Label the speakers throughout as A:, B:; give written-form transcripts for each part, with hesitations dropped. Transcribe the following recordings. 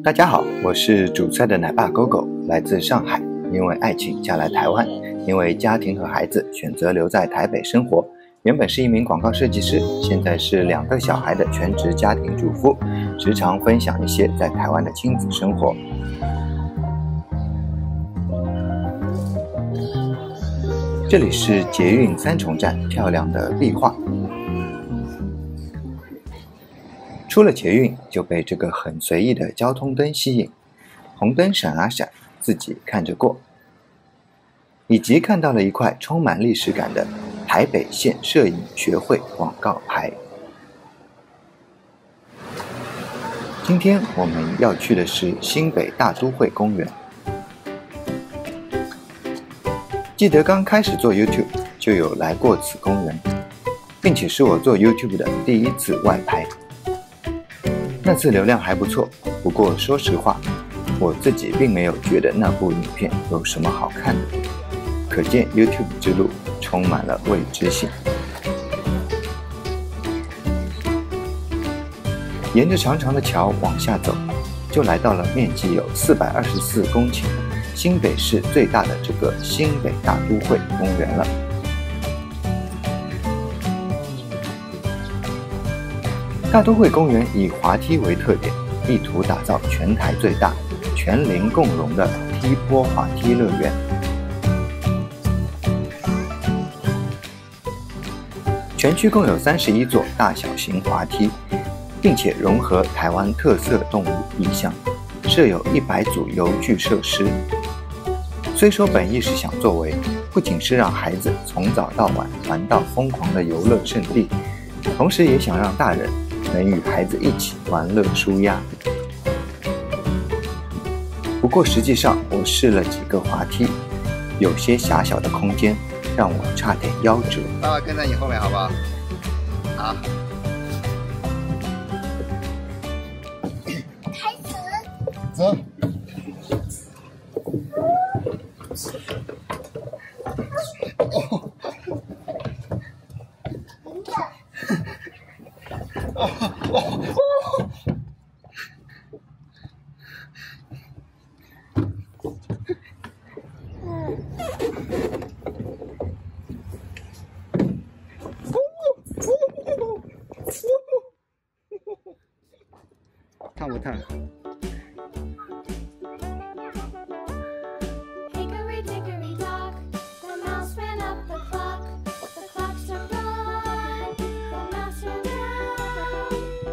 A: 大家好，我是煮菜的奶爸狗狗，来自上海，因为爱情嫁来台湾，因为家庭和孩子选择留在台北生活。原本是一名广告设计师，现在是2个小孩的全职家庭主妇，时常分享一些在台湾的亲子生活。这里是捷运3重站漂亮的壁画。出了捷运就被这个很随意的交通灯吸引，红灯闪啊闪，自己看着过。以及看到了一块充满历史感的台北县摄影学会广告牌。今天我们要去的是新北大都会公园。记得刚开始做 YouTube 就有来过此公园，并且是我做 YouTube 的第一次外拍。那次流量还不错，不过说实话，我自己并没有觉得那部影片有什么好看的，可见 YouTube 之路充满了未知性。沿着长长的桥往下走，就来到了面积有424公顷、新北市最大的这个新北大都会公园了。大都会公园以滑梯为特点，意图打造全台最大、全龄共融的梯坡滑梯乐园。全区共有31座大小型滑梯，并且融合台湾特色动物意象，设有100组游具设施。虽说本意是想作为不仅是让孩子从早到晚玩到疯狂的游乐胜地，同时也想让大人能与孩子一起玩乐舒压。不过实际上我试了几个滑梯，有些狭小的空间让我差点夭折。
B: 爸爸跟在你后面好不好？好。
C: 开始。
B: 走。烫不烫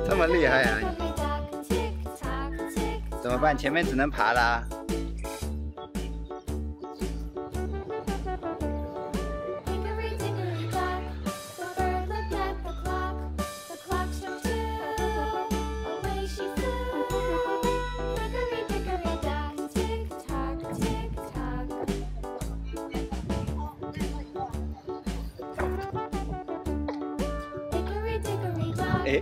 B: 这么厉害啊！怎么办？前面只能爬啦。哎。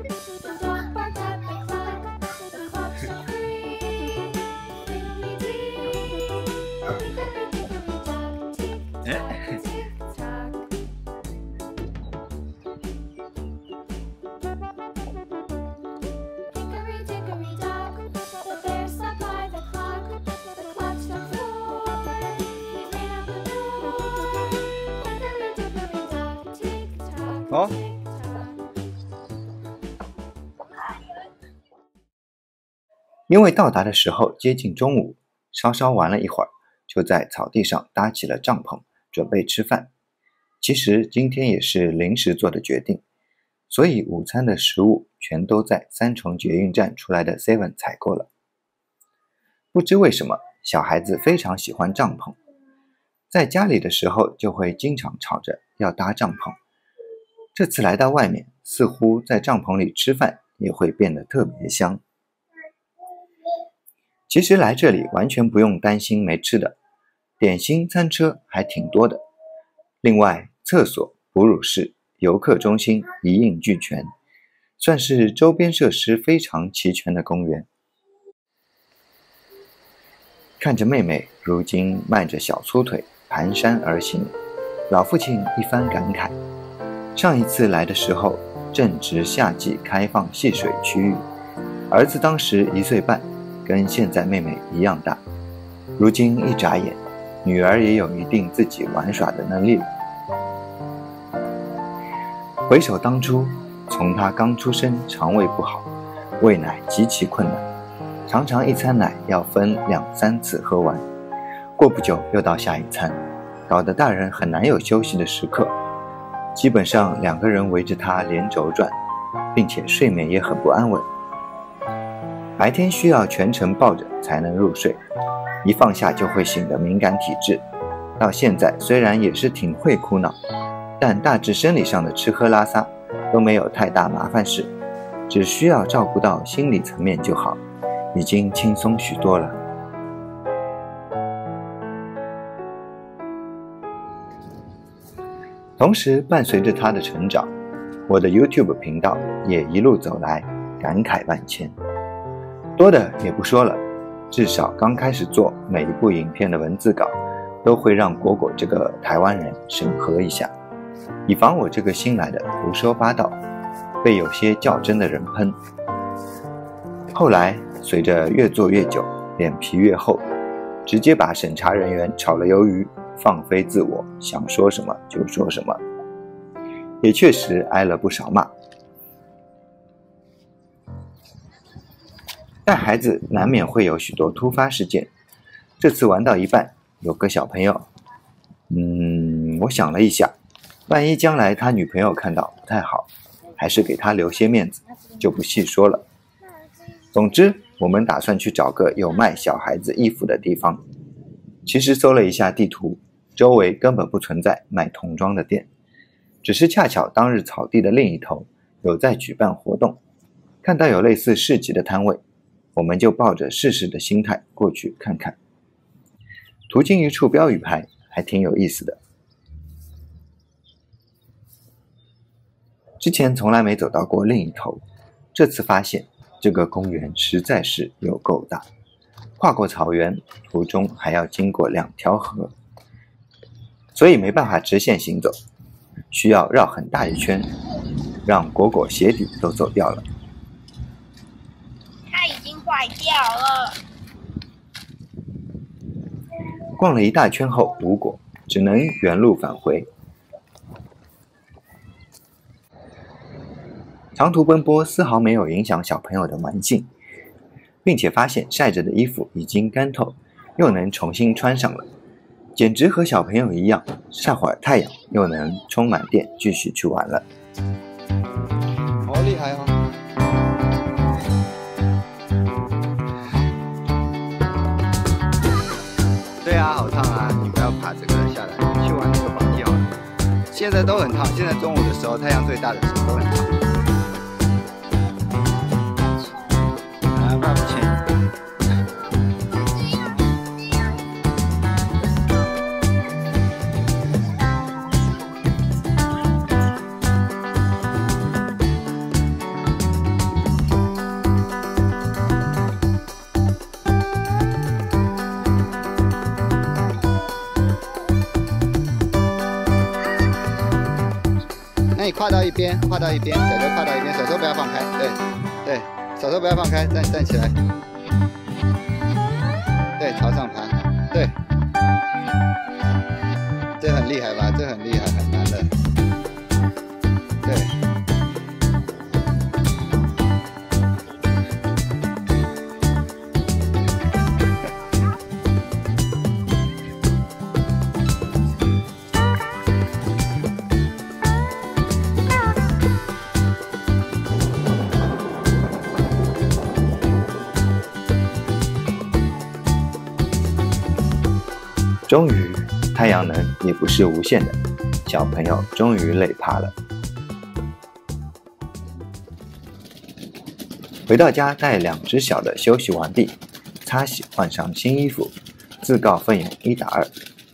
B: 哦。
A: 因为到达的时候接近中午，稍稍玩了一会儿，就在草地上搭起了帐篷，准备吃饭。其实今天也是临时做的决定，所以午餐的食物全都在3重捷运站出来的 Seven 采购了。不知为什么，小孩子非常喜欢帐篷，在家里的时候就会经常吵着要搭帐篷。这次来到外面，似乎在帐篷里吃饭也会变得特别香。其实来这里完全不用担心没吃的，点心餐车还挺多的。另外，厕所、哺乳室、游客中心一应俱全，算是周边设施非常齐全的公园。看着妹妹如今迈着小粗腿蹒跚而行，老父亲一番感慨。上一次来的时候正值夏季开放戏水区域，儿子当时1岁半，跟现在妹妹一样大。如今一眨眼，女儿也有一定自己玩耍的能力了。回首当初，从她刚出生，肠胃不好，喂奶极其困难，常常一餐奶要分2、3次喝完，过不久又到下一餐，搞得大人很难有休息的时刻。基本上2个人围着她连轴转，并且睡眠也很不安稳。白天需要全程抱着才能入睡，一放下就会醒的敏感体质，到现在虽然也是挺会哭闹，但大致生理上的吃喝拉撒都没有太大麻烦事，只需要照顾到心理层面就好，已经轻松许多了。同时伴随着他的成长，我的 YouTube 频道也一路走来，感慨万千。多的也不说了，至少刚开始做每一部影片的文字稿，都会让果果这个台湾人审核一下，以防我这个新来的胡说八道，被有些较真的人喷。后来随着越做越久，脸皮越厚，直接把审查人员炒了鱿鱼，放飞自我，想说什么就说什么，也确实挨了不少骂。带孩子难免会有许多突发事件，这次玩到一半，有个小朋友，我想了一下，万一将来他女朋友看到不太好，还是给他留些面子，就不细说了。总之，我们打算去找个有卖小孩子衣服的地方。其实搜了一下地图，周围根本不存在卖童装的店，只是恰巧当日草地的另一头有在举办活动，看到有类似市集的摊位，我们就抱着试试的心态过去看看。途经一处标语牌，还挺有意思的。之前从来没走到过另一头，这次发现这个公园实在是有够大，跨过草原，途中还要经过2条河，所以没办法直线行走，需要绕很大一圈，让果果鞋底都走掉了。
C: 它已经坏掉了。
A: 逛了一大圈后无果，只能原路返回。长途奔波丝毫没有影响小朋友的玩性，并且发现晒着的衣服已经干透，又能重新穿上了，简直和小朋友一样，晒会儿太阳又能充满电继续去玩了。
B: 好厉害哦！对啊，好烫啊！你不要爬这个下来，去玩那个滑梯好了。现在都很烫，现在中午的时候，太阳最大的时候都很烫。啊，抱歉。那你跨到一边，脚就跨到一边，手不要放开，对，手不要放开，站起来，对，朝上爬，对，这很厉害吧？这很厉害，很难的，对。
A: 终于，太阳能也不是无限的，小朋友终于累趴了。回到家，带2只小的休息完毕，擦洗换上新衣服，自告奋勇1打2，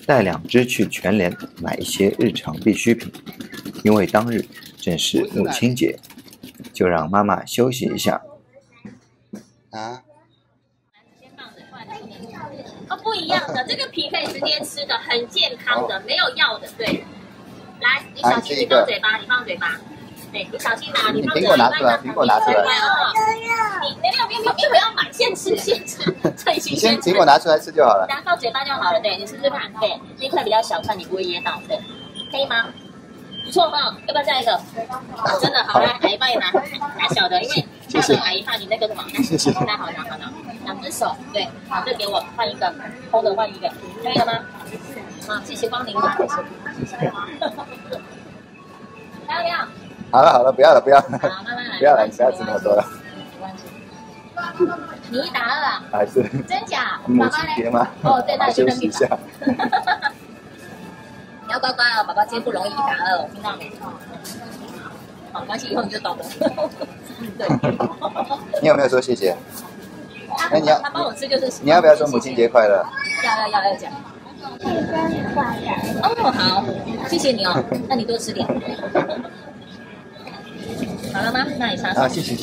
A: 带2只去全联买一些日常必需品，因为当日正是母亲节，就让妈妈休息一下。
B: 啊？
D: 不一样的，这个皮可以直接吃的，很健康的，没有药的。对，来，你小心，你放嘴巴，对，你小心拿，你放嘴巴。
B: 苹果拿出来。
D: 你没有要买，现吃。最新
B: 你
D: 鲜
B: 先请我拿出来吃就好了。
D: 拿到嘴巴就好了。对，你试试看。对，那块比较小块，你不会噎到。对，可以吗？不错吧？要不要再一个？真的好，来，阿姨帮你拿小的，因为下次阿姨怕你那个什么，拿好，两只手，对，好，这给我换一个，空的换一个，可以了吗？好，谢谢光临，谢谢。要不要？
B: 好了，不要了，
D: 好，慢慢来，
B: 不要了，不要吃那么多了。
D: 没关系。你1打2啊？
B: 还是
D: 真假？
B: 母亲节吗？
D: 哦，对，那你
B: 休息一下。
D: 你要乖乖哦，宝宝今天不容易1打2，听到没？好，没关系，以后你就懂了。对。
B: 你有没有说谢谢？那你要
D: 他帮我吃就是。
B: 你要不要说母亲节快乐？
D: 要讲。哦，好，谢谢你哦，那你多吃点。好了吗？那你插手。
B: 啊，谢谢。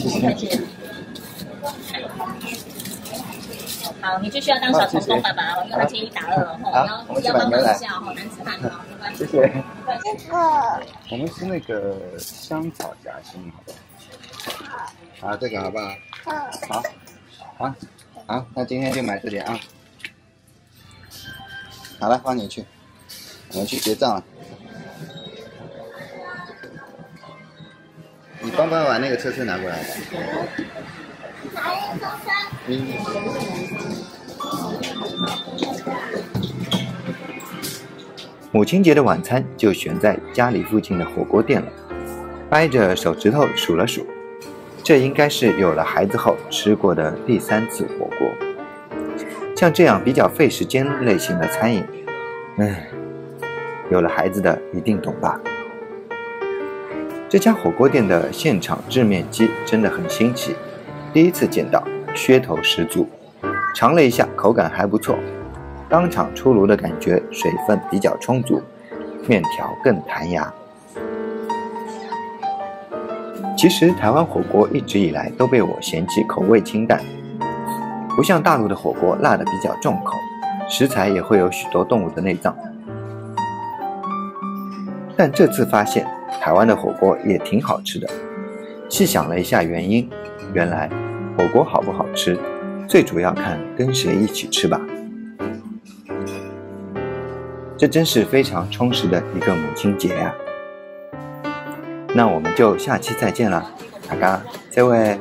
D: 好，你就需要当小童工爸爸哦，因为他今天1打2哦，你要帮忙一下哦，难吃饭哦，没关系。
B: 谢谢。这个我们吃那个香草夹心，好不好？好，这个好不好？好，那今天就买这点啊。好了，放你去，我们去结账了。你帮把那个车拿过来吧。
A: 母亲节的晚餐就选在家里附近的火锅店了，掰着手指头数了数，这应该是有了孩子后吃过的第3次火锅。像这样比较费时间类型的餐饮，有了孩子的一定懂吧。这家火锅店的现场制面机真的很新奇，第一次见到，噱头十足。尝了一下，口感还不错，当场出炉的感觉，水分比较充足，面条更弹牙。其实台湾火锅一直以来都被我嫌弃口味清淡，不像大陆的火锅辣的比较重口，食材也会有许多动物的内脏。但这次发现台湾的火锅也挺好吃的，细想了一下原因，原来火锅好不好吃，最主要看跟谁一起吃吧。这真是非常充实的一个母亲节啊！那我们就下期再见了，大家再会。